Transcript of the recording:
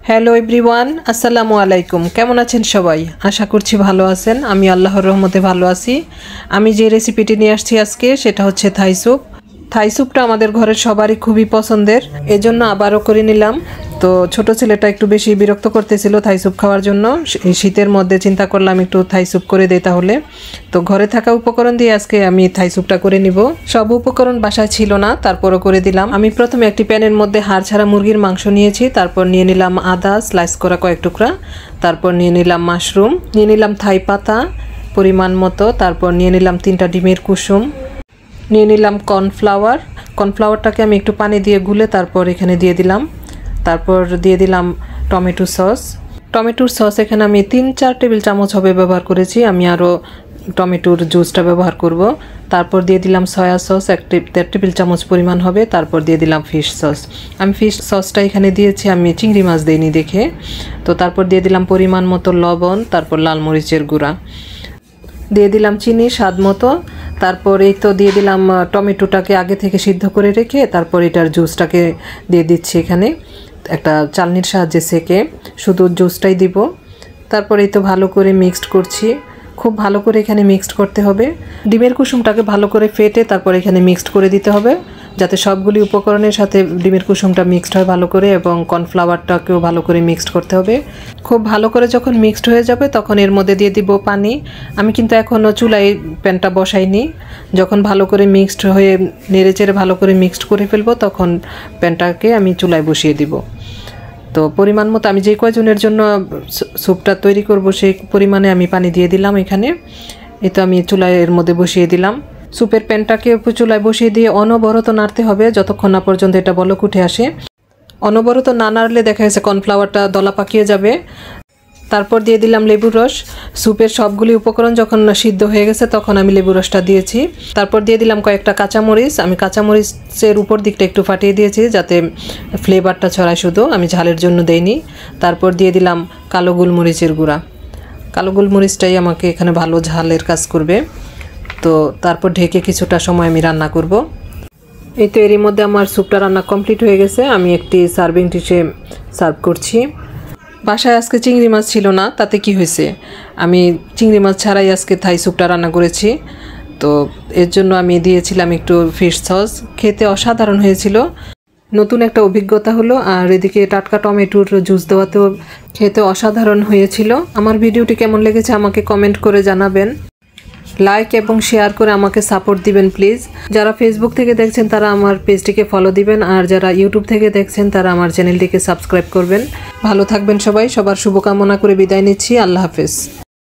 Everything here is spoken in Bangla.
হ্যালো এভরিওয়ান, আসসালামু আলাইকুম। কেমন আছেন সবাই? আশা করছি ভালো আছেন। আমি আল্লাহর রহমতে ভালো আছি। আমি যে রেসিপিটি নিয়ে আসছি আজকে সেটা হচ্ছে থাই স্যুপ। থাই স্যুপটা আমাদের ঘরের সবারই খুবই পছন্দের, এজন্য আবারও করে নিলাম। তো ছোট ছেলেটা একটু বেশি বিরক্ত করতেছিল থাই স্যুপ খাওয়ার জন্য। শীতের মধ্যে চিন্তা করলাম একটু থাই স্যুপ করে দেই তাহলে। তো ঘরে থাকা উপকরণ দিয়ে আজকে আমি থাই স্যুপটা করে নিব। সব উপকরণ বাসায় ছিল না, তারপরও করে দিলাম। আমি প্রথমে একটি প্যানের মধ্যে হাড় ছাড়া মুরগির মাংস নিয়েছি, তারপর নিয়ে নিলাম আদা স্লাইস করা কয়েক টুকরা, তারপর নিয়ে নিলাম মাশরুম, নিয়ে নিলাম থাই পাতা পরিমাণ মতো, তারপর নিয়ে নিলাম 3টা ডিমের কুসুম, নিয়ে নিলাম কর্নফ্লাওয়ার। কর্নফ্লাওয়ারটাকে আমি একটু পানি দিয়ে গুলে তারপর এখানে দিয়ে দিলাম। তারপর দিয়ে দিলাম টমেটো সস। টমেটোর সস এখানে আমি 3-4 টেবিল চামচ হবে ব্যবহার করেছি। আমি আরও টমেটোর জুসটা ব্যবহার করব। তারপর দিয়ে দিলাম সয়া সস 1 টেবিল চামচ পরিমাণ হবে। তারপর দিয়ে দিলাম ফিশ সস। আমি ফিশ সসটা এখানে দিয়েছি, আমি চিংড়ি মাছ দিইনি দেখে। তো তারপর দিয়ে দিলাম পরিমাণ মতো লবণ, তারপর লাল মরিচের গুঁড়া, দিয়ে দিলাম চিনি স্বাদ মতো। তারপর এই তো দিয়ে দিলাম টমেটোটাকে আগে থেকে সিদ্ধ করে রেখে তারপর এটার জুসটাকে দিয়ে দিচ্ছি এখানে একটা চালনির সাহায্যে সেকে, শুধু জুসটাই দিব। তারপর এই তো ভালো করে মিক্সড করছি, খুব ভালো করে এখানে মিক্সড করতে হবে। ডিমের কুসুমটাকে ভালো করে ফেটে তারপর এখানে মিক্সড করে দিতে হবে, যাতে সবগুলি উপকরণের সাথে ডিমের কুসুমটা মিক্সড হয় ভালো করে, এবং কর্নফ্লাওয়ারটাকেও ভালো করে মিক্সড করতে হবে। খুব ভালো করে যখন মিক্সড হয়ে যাবে তখন এর মধ্যে দিয়ে দিব পানি। আমি কিন্তু এখনও চুলায় প্যানটা বসাইনি। যখন ভালো করে মিক্সড হয়ে নেড়েচেড়ে ভালো করে মিক্সড করে ফেলবো তখন প্যানটাকে আমি চুলায় বসিয়ে দিব। তো পরিমাণ মতো আমি যে কয়জনের জন্য স্যুপটা তৈরি করব সেই পরিমাণে আমি পানি দিয়ে দিলাম এখানে। এই তো আমি চুলায় এর মধ্যে বসিয়ে দিলাম। স্যুপের প্যানটাকে চুলায় বসিয়ে দিয়ে অনবরত নাড়তে হবে যতক্ষণ না পর্যন্ত এটা বলক উঠে আসে। অনবরত না নাড়লে দেখা যাচ্ছে কর্নফ্লাওয়ারটা দলা পাকিয়ে যাবে। তারপর দিয়ে দিলাম লেবুর রস। স্যুপের সবগুলি উপকরণ যখন সিদ্ধ হয়ে গেছে তখন আমি লেবুর রসটা দিয়েছি। তারপর দিয়ে দিলাম কয়েকটা কাঁচামরিচ। আমি কাঁচামরিচের উপর দিকটা একটু ফাটিয়ে দিয়েছি যাতে ফ্লেভারটা ছড়ায়, শুধু আমি ঝালের জন্য দেইনি। তারপর দিয়ে দিলাম কালো গোলমরিচের গুঁড়া। কালো গোলমরিচটাই আমাকে এখানে ভালো ঝালের কাজ করবে। তো তারপর ঢেকে কিছুটা সময় আমি রান্না করব। এই তো এরই মধ্যে আমার স্যুপটা রান্না কমপ্লিট হয়ে গেছে। আমি একটি সার্ভিং ডিশে সার্ভ করছি। বাসায় আজকে চিংড়ি মাছ ছিল না, তাতে কি হয়েছে, আমি চিংড়ি মাছ ছাড়াই আজকে থাই স্যুপটা রান্না করেছি। তো এর জন্য আমি দিয়েছিলাম একটু ফিশ সস। খেতে অসাধারণ হয়েছিল, নতুন একটা অভিজ্ঞতা হলো। আর এদিকে টাটকা টমেটোর জুস দেওয়াতেও খেতে অসাধারণ হয়েছিল। আমার ভিডিওটি কেমন লেগেছে আমাকে কমেন্ট করে জানাবেন, লাইক এবং শেয়ার করে আমাকে সাপোর্ট দিবেন প্লিজ। যারা ফেসবুক থেকে দেখছেন তারা আমার পেজটিকে ফলো দিবেন, আর যারা ইউটিউব থেকে দেখছেন তারা আমার চ্যানেলটিকে সাবস্ক্রাইব করবেন। ভালো থাকবেন সবাই, সবার শুভকামনা করে বিদায় নিচ্ছি। আল্লাহ হাফেজ।